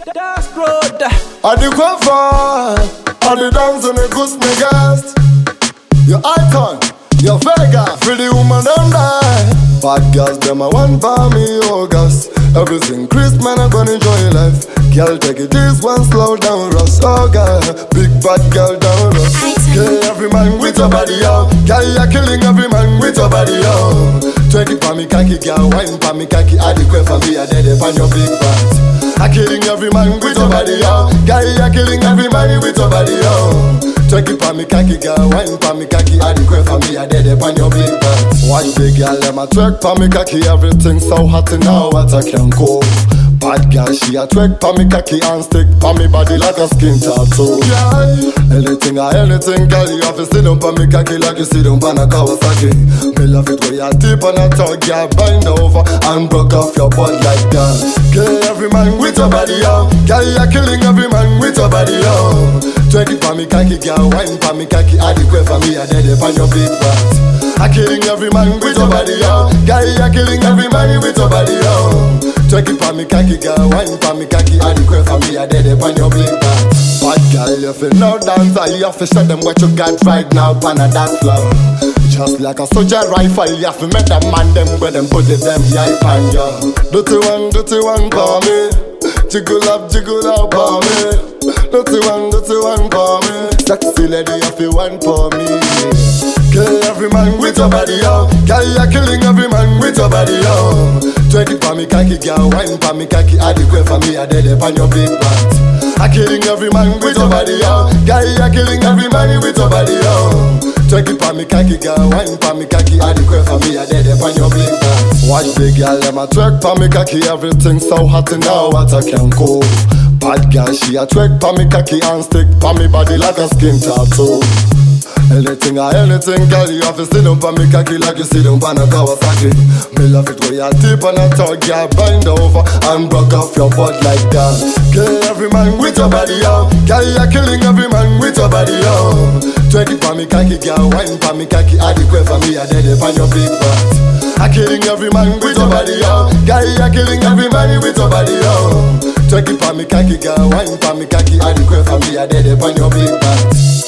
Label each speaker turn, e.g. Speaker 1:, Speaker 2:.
Speaker 1: That's road.
Speaker 2: Addie Queffa, Addie dance and it goes me guest. Your iTon, your Vegga, for the woman don't die. Bad girls, them a one for me, August. Everything crisp, man, I'm gonna enjoy your life. Girl, take it this one, slow down, Russ. Oh, girl, big bad girl down, Russ. Kill every man with your body, yo. Girl, you're killing every man with your body, yo. Twerk it for me, khaki, girl, wine for me, khaki. Addie Queffa, me, I dead up on your big butt. I'm killing every man with your body, yo. Girl, you're killing every man with your body, yo. Twerk it for me, khaki, girl, wine for me, khaki. Addie Queffa, me, I dead up on your big butt. Watch the girl, let me twerk for me, khaki. Everything so hot and now what I can go. Bad girl, she a twerk for me, khaki and stick for me body like a skin tattoo. Yeah. Anything or anything, girl, you have to sit down for me, khaki like you sit down for a Kawasaki. Me love it when you're deep on a tug, yeah, bend over and broke off your butt like that. Kill every man with your body, yo. Girl, you're killing every man with your body, yo. Twerk it for me, khaki, girl, wine for me, khaki. Addie Queffa, me, I dead up on your big butt. I'm killing every man with your body, yo. Girl, you're killing every man with your body, yo. Twerk it for me, khaki, girl, wine for me, khaki. Addie Queffa, me, I dead up on your big butt. Bad girl, you feel no dancer, you have to show them what you got right now, pan a dance floor. Just like a soldier rifle, you have to make them man them where them put it them yeah pan yo. Dirty one for me. Jiggle up for me. Dirty one for me. Sexy lady, you feel one for me. Kill every man with your body, yo. Girl, you're killing every man with your body, yo. Twerk it for me, khaki, girl, wine for me, khaki. Addie Queffa, me, I dead up on your big butt. I'm killing every man with your body, yo. Girl, you're killing every man with your body, yo. Twerk it for me, khaki, girl, wine for me, khaki. Addie Queffa, me, I dead up on your big butt. Watch the girl, let me twerk for me, khaki. Everything so hot and now what I can go. Bad girl, she a twerk for me, khaki and stick for me body like a skin tattoo. Anything or anything, girl, you have to sit down for me, khaki like you sit down for a Kawasaki. Me love it when you're deep on a tug, yeah, bend over and broke off your butt like that. Kill every man with your body, yo. Girl, you're killing every man with your body, yo. Twerk it for me, khaki, girl, wine for me, khaki. Addie Queffa, me, I dead up on your big butt. I'm killing every man with your body, yo. Girl, you're killing every man with your body, yo. Twerk it for me, khaki, girl, wine for me, khaki. Addie Queffa, me, I dead up on your big butt.